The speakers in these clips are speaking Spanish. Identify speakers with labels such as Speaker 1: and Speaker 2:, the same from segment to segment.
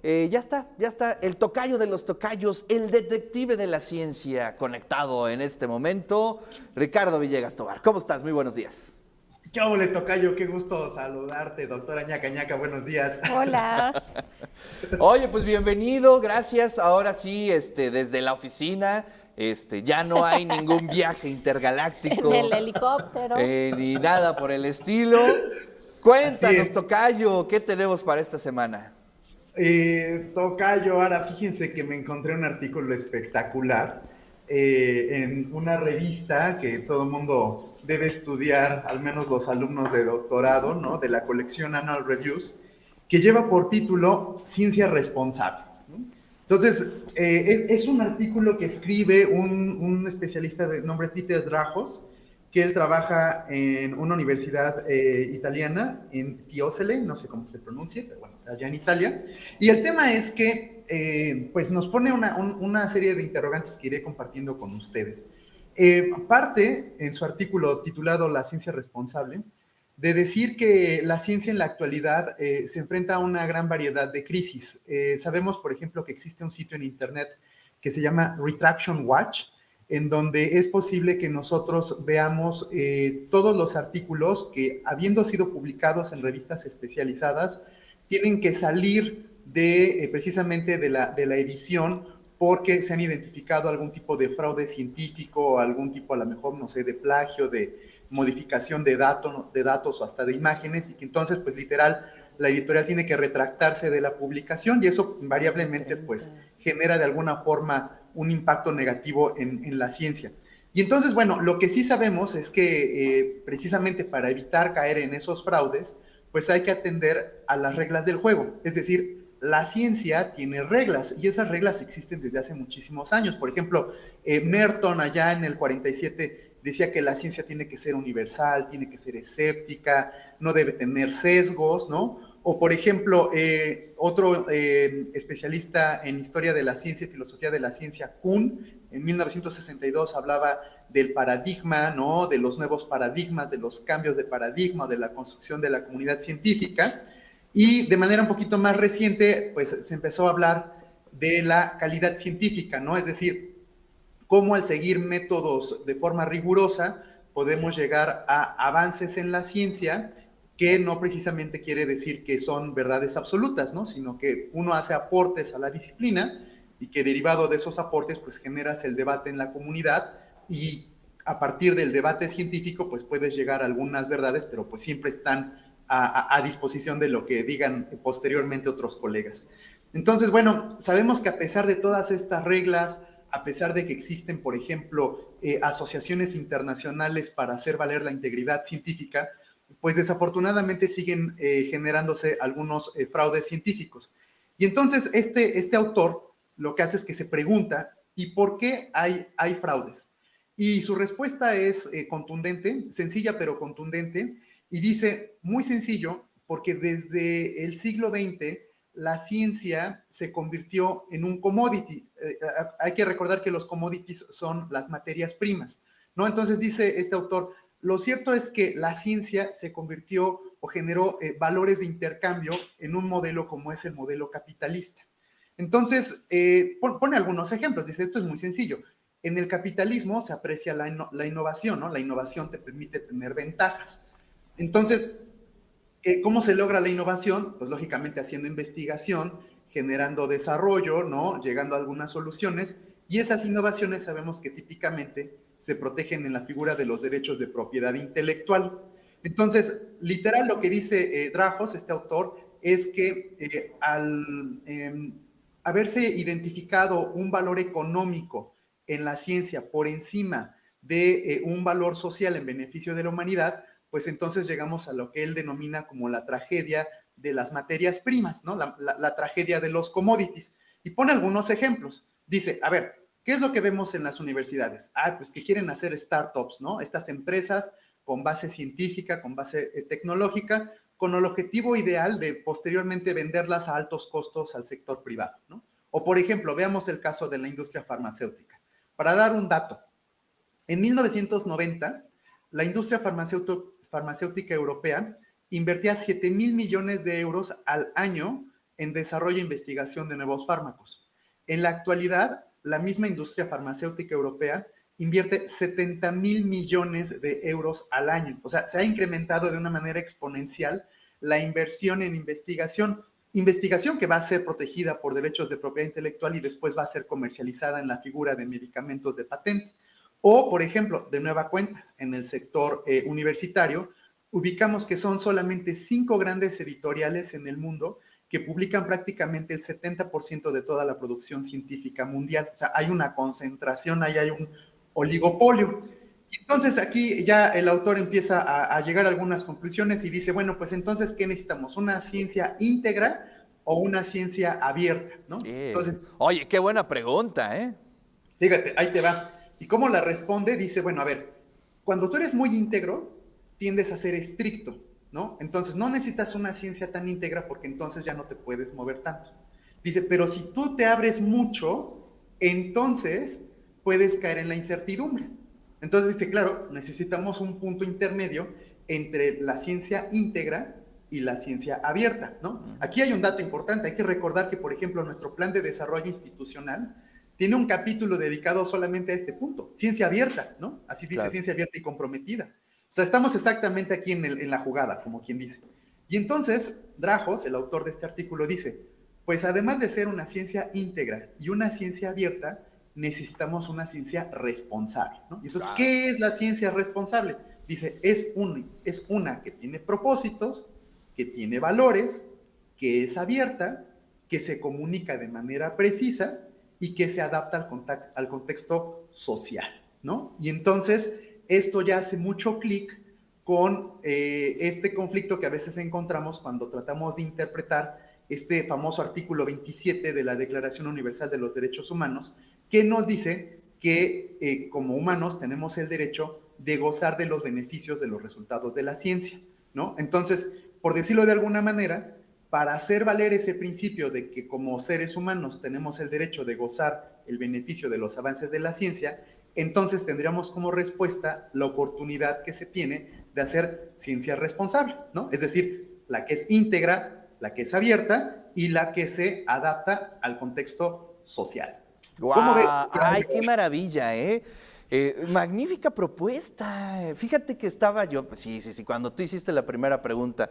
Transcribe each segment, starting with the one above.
Speaker 1: Ya está el tocayo de los tocayos, el detective de la ciencia conectado en este momento, Ricardo Villegas Tobar. ¿Cómo estás? Muy buenos días.
Speaker 2: ¿Qué ole, tocayo? Qué gusto saludarte, doctora ñaca ñaca, buenos días.
Speaker 3: Hola,
Speaker 1: Oye, pues bienvenido, gracias. Ahora sí, desde la oficina, ya no hay ningún viaje
Speaker 3: en
Speaker 1: intergaláctico
Speaker 3: el helicóptero.
Speaker 1: ni nada por el estilo.
Speaker 2: Así
Speaker 1: Cuéntanos,
Speaker 2: es.
Speaker 1: tocayo, ¿qué tenemos para esta semana?
Speaker 2: Tocayo, ahora fíjense que me encontré un artículo espectacular en una revista que todo el mundo debe estudiar, al menos los alumnos de doctorado, ¿no? De la colección Annal Reviews, que lleva por título Ciencia Responsable, ¿no? Entonces, es un artículo que escribe un especialista de nombre Peter Drajos, que él trabaja en una universidad italiana, en Fiesole, no sé cómo se pronuncia, pero bueno, allá en Italia. Y el tema es que pues nos pone una serie de interrogantes que iré compartiendo con ustedes. Parte en su artículo titulado La ciencia responsable de decir que la ciencia en la actualidad se enfrenta a una gran variedad de crisis. Sabemos, por ejemplo, que existe un sitio en Internet que se llama Retraction Watch, en donde es posible que nosotros veamos todos los artículos que, habiendo sido publicados en revistas especializadas, tienen que salir precisamente de la edición porque se han identificado algún tipo de fraude científico, algún tipo a lo mejor, no sé, de plagio, de modificación de datos o hasta de imágenes, y que entonces, pues literal, la editorial tiene que retractarse de la publicación y eso invariablemente, pues, genera de alguna forma un impacto negativo en la ciencia. Y entonces, bueno, lo que sí sabemos es que precisamente para evitar caer en esos fraudes, pues hay que atender a las reglas del juego. Es decir, la ciencia tiene reglas y esas reglas existen desde hace muchísimos años. Por ejemplo, Merton allá en el 47 decía que la ciencia tiene que ser universal, tiene que ser escéptica, no debe tener sesgos, ¿no? O, por ejemplo, otro especialista en historia de la ciencia y filosofía de la ciencia, Kuhn, en 1962 hablaba del paradigma, ¿no? De los nuevos paradigmas, de los cambios de paradigma, de la construcción de la comunidad científica. Y de manera un poquito más reciente, pues se empezó a hablar de la calidad científica, ¿no? Es decir, cómo al seguir métodos de forma rigurosa podemos llegar a avances en la ciencia que no precisamente quiere decir que son verdades absolutas, ¿no? Sino que uno hace aportes a la disciplina y que derivado de esos aportes pues generas el debate en la comunidad y a partir del debate científico pues puedes llegar a algunas verdades, pero pues siempre están a disposición de lo que digan posteriormente otros colegas. Entonces, bueno, sabemos que a pesar de todas estas reglas, a pesar de que existen, por ejemplo, asociaciones internacionales para hacer valer la integridad científica, pues desafortunadamente siguen generándose algunos fraudes científicos. Y entonces este autor lo que hace es que se pregunta, ¿y por qué hay fraudes? Y su respuesta es contundente, sencilla pero contundente, y dice, muy sencillo, porque desde el siglo XX la ciencia se convirtió en un commodity. Hay que recordar que los commodities son las materias primas, ¿no? Entonces dice este autor, lo cierto es que la ciencia se convirtió o generó valores de intercambio en un modelo como es el modelo capitalista. Entonces, pone algunos ejemplos, dice, esto es muy sencillo. En el capitalismo se aprecia la innovación, ¿no? La innovación te permite tener ventajas. Entonces, ¿cómo se logra la innovación? Pues lógicamente haciendo investigación, generando desarrollo, ¿no? Llegando a algunas soluciones, y esas innovaciones sabemos que típicamente se protegen en la figura de los derechos de propiedad intelectual. Entonces, literal lo que dice Drajos, este autor, es que al haberse identificado un valor económico en la ciencia por encima de un valor social en beneficio de la humanidad, pues entonces llegamos a lo que él denomina como la tragedia de las materias primas, ¿no? La tragedia de los commodities. Y pone algunos ejemplos. Dice, a ver, ¿qué es lo que vemos en las universidades? Pues que quieren hacer startups, ¿no? Estas empresas con base científica, con base tecnológica, con el objetivo ideal de posteriormente venderlas a altos costos al sector privado, ¿no? O, por ejemplo, veamos el caso de la industria farmacéutica. Para dar un dato, en 1990, la industria farmacéutica europea invertía 7,000 millones de euros al año en desarrollo e investigación de nuevos fármacos. En la actualidad, la misma industria farmacéutica europea invierte 70,000 millones de euros al año. O sea, se ha incrementado de una manera exponencial la inversión en investigación que va a ser protegida por derechos de propiedad intelectual y después va a ser comercializada en la figura de medicamentos de patente. O, por ejemplo, de nueva cuenta, en el sector universitario, ubicamos que son solamente 5 grandes editoriales en el mundo que publican prácticamente el 70% de toda la producción científica mundial. O sea, hay una concentración, ahí hay un oligopolio. Entonces aquí ya el autor empieza a llegar a algunas conclusiones y dice, bueno, pues entonces, ¿qué necesitamos? ¿Una ciencia íntegra o una ciencia abierta? ¿No? Entonces,
Speaker 1: oye, qué buena pregunta, ¿eh?
Speaker 2: Fíjate, ahí te va. ¿Y cómo la responde? Dice, bueno, a ver, cuando tú eres muy íntegro, tiendes a ser estricto, ¿no? Entonces no necesitas una ciencia tan íntegra porque entonces ya no te puedes mover tanto. Dice, pero si tú te abres mucho, entonces puedes caer en la incertidumbre. Entonces dice, claro, necesitamos un punto intermedio entre la ciencia íntegra y la ciencia abierta, ¿no? Aquí hay un dato importante, hay que recordar que, por ejemplo, nuestro plan de desarrollo institucional tiene un capítulo dedicado solamente a este punto, ciencia abierta, ¿no? Así dice, claro. Ciencia abierta y comprometida. O sea, estamos exactamente aquí en la jugada, como quien dice. Y entonces, Dragos, el autor de este artículo, dice, pues además de ser una ciencia íntegra y una ciencia abierta, necesitamos una ciencia responsable, ¿no? Y entonces, ¿qué es la ciencia responsable? Dice, es una que tiene propósitos, que tiene valores, que es abierta, que se comunica de manera precisa y que se adapta al contexto social, ¿no? Y entonces, esto ya hace mucho clic con este conflicto que a veces encontramos cuando tratamos de interpretar este famoso artículo 27 de la Declaración Universal de los Derechos Humanos, que nos dice que como humanos tenemos el derecho de gozar de los beneficios de los resultados de la ciencia, ¿no? Entonces, por decirlo de alguna manera, para hacer valer ese principio de que como seres humanos tenemos el derecho de gozar el beneficio de los avances de la ciencia, entonces tendríamos como respuesta la oportunidad que se tiene de hacer ciencia responsable, ¿no? Es decir, la que es íntegra, la que es abierta y la que se adapta al contexto social.
Speaker 1: ¡Guau! ¿Cómo ves? ¡Ay, qué maravilla, eh! Magnífica propuesta. Fíjate que estaba yo, sí, cuando tú hiciste la primera pregunta,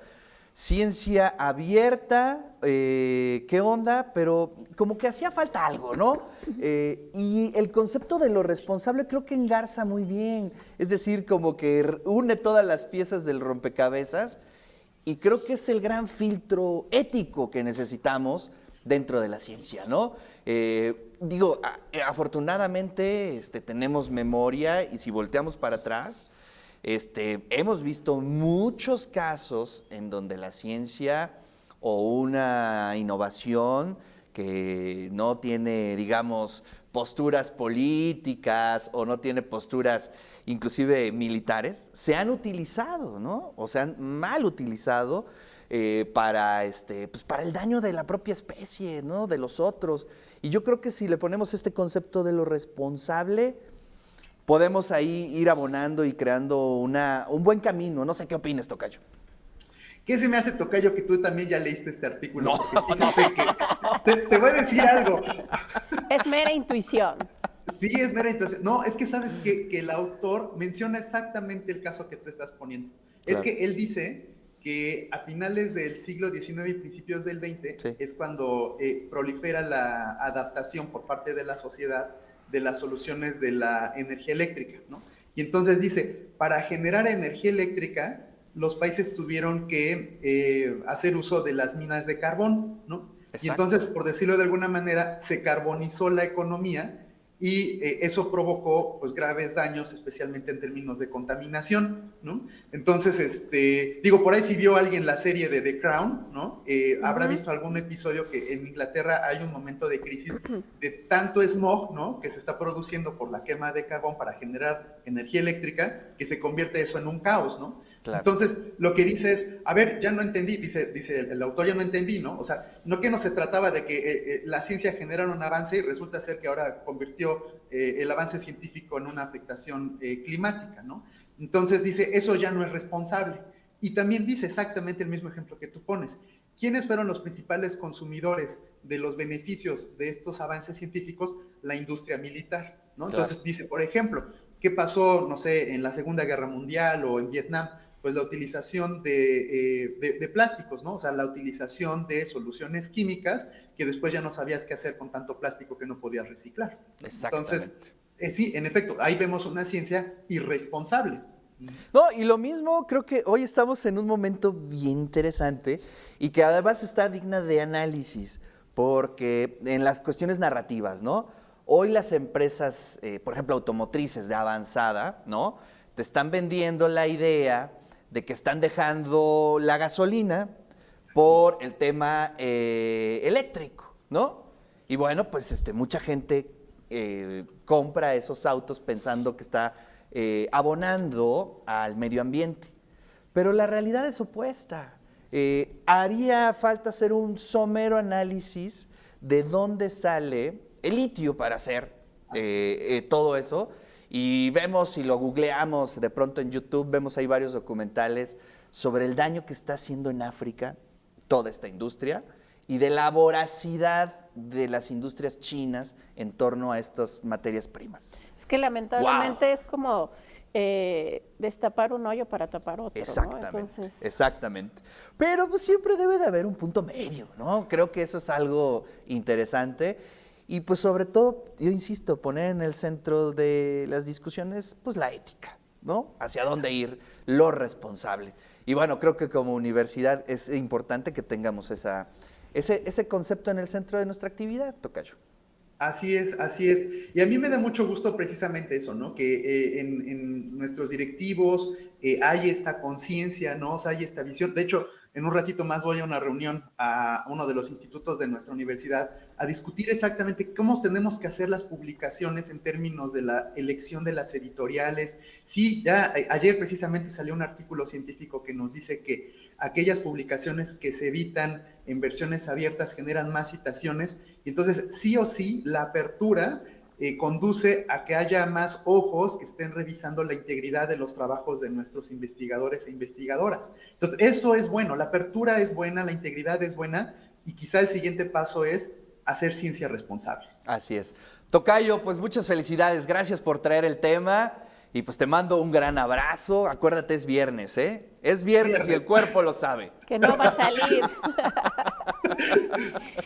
Speaker 1: ciencia abierta, ¿qué onda? Pero como que hacía falta algo, ¿no? Y el concepto de lo responsable creo que engarza muy bien. Es decir, como que une todas las piezas del rompecabezas y creo que es el gran filtro ético que necesitamos dentro de la ciencia, ¿no? Digo, afortunadamente tenemos memoria y si volteamos para atrás, hemos visto muchos casos en donde la ciencia o una innovación que no tiene, digamos, posturas políticas o no tiene posturas inclusive militares, se han utilizado, ¿no? O se han mal utilizado para el daño de la propia especie, ¿no? De los otros. Y yo creo que si le ponemos este concepto de lo responsable, podemos ahí ir abonando y creando un buen camino. No sé qué opinas, tocayo.
Speaker 2: ¿Qué se me hace, tocayo, que tú también ya leíste este artículo? No, porque fíjate que te voy a decir algo.
Speaker 3: Es mera intuición.
Speaker 2: Sí, es mera intuición. No, es que sabes que el autor menciona exactamente el caso que tú estás poniendo. Claro. Es que él dice que a finales del siglo XIX y principios del XX sí. Es cuando prolifera la adaptación por parte de la sociedad de las soluciones de la energía eléctrica, ¿no? Y entonces dice, para generar energía eléctrica, los países tuvieron que hacer uso de las minas de carbón, ¿no? Exacto. Y entonces, por decirlo de alguna manera, se carbonizó la economía y eso provocó pues graves daños, especialmente en términos de contaminación, ¿no? Entonces, digo, por ahí si vio alguien la serie de The Crown, ¿no? Habrá visto algún episodio que en Inglaterra hay un momento de crisis de tanto smog, ¿no? Que se está produciendo por la quema de carbón para generar energía eléctrica, que se convierte eso en un caos, ¿no? Claro. Entonces, lo que dice es, a ver, ya no entendí, dice el autor, ya no entendí, ¿no? O sea, no que no se trataba de que la ciencia generara un avance y resulta ser que ahora convirtió el avance científico en una afectación climática, ¿no? Entonces dice, eso ya no es responsable. Y también dice exactamente el mismo ejemplo que tú pones. ¿Quiénes fueron los principales consumidores de los beneficios de estos avances científicos? La industria militar, ¿no?
Speaker 1: Claro.
Speaker 2: Entonces dice, por ejemplo, ¿qué pasó, no sé, en la Segunda Guerra Mundial o en Vietnam? Pues la utilización de plásticos, ¿no? O sea, la utilización de soluciones químicas que después ya no sabías qué hacer con tanto plástico que no podías reciclar, ¿no? Entonces, sí, en efecto, ahí vemos una ciencia irresponsable.
Speaker 1: No, y lo mismo, creo que hoy estamos en un momento bien interesante y que además está digna de análisis, porque en las cuestiones narrativas, ¿no? Hoy las empresas, por ejemplo, automotrices de avanzada, ¿no? Te están vendiendo la idea de que están dejando la gasolina por el tema eléctrico, ¿no? Y bueno, pues mucha gente compra esos autos pensando que está abonando al medio ambiente. Pero la realidad es opuesta. Haría falta hacer un somero análisis de dónde sale el litio para hacer todo eso. Y vemos, si lo googleamos de pronto en YouTube, vemos ahí varios documentales sobre el daño que está haciendo en África toda esta industria y de la voracidad de las industrias chinas en torno a estas materias primas.
Speaker 3: Es que lamentablemente es como destapar un hoyo para tapar otro,
Speaker 1: Exactamente,
Speaker 3: ¿no? Entonces...
Speaker 1: exactamente. Pero pues siempre debe de haber un punto medio, ¿no? Creo que eso es algo interesante. Y pues sobre todo, yo insisto, poner en el centro de las discusiones pues la ética, ¿no? Hacia dónde ir, lo responsable. Y bueno, creo que como universidad es importante que tengamos ese concepto en el centro de nuestra actividad, tocayo.
Speaker 2: Así es, así es. Y a mí me da mucho gusto precisamente eso, ¿no? Que en nuestros directivos hay esta conciencia, ¿no? O sea, hay esta visión. De hecho, en un ratito más voy a una reunión a uno de los institutos de nuestra universidad a discutir exactamente cómo tenemos que hacer las publicaciones en términos de la elección de las editoriales. Sí, ya ayer precisamente salió un artículo científico que nos dice que aquellas publicaciones que se editan en versiones abiertas generan más citaciones, y entonces sí o sí la apertura conduce a que haya más ojos que estén revisando la integridad de los trabajos de nuestros investigadores e investigadoras. Entonces eso es bueno, la apertura es buena, la integridad es buena, y quizá el siguiente paso es hacer ciencia responsable.
Speaker 1: Así es. Tocayo, pues muchas felicidades, gracias por traer el tema. Y pues te mando un gran abrazo. Acuérdate, es viernes, ¿eh? Es viernes y el cuerpo lo sabe.
Speaker 3: Que no va a salir.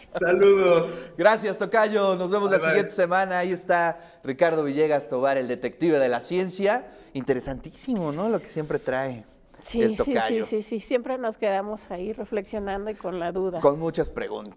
Speaker 2: Saludos.
Speaker 1: Gracias, tocayo. Nos vemos la siguiente semana. Ahí está Ricardo Villegas Tobar, el detective de la ciencia. Interesantísimo, ¿no? Lo que siempre trae el tocayo.
Speaker 3: Sí. Siempre nos quedamos ahí reflexionando y con la duda.
Speaker 1: Con muchas preguntas.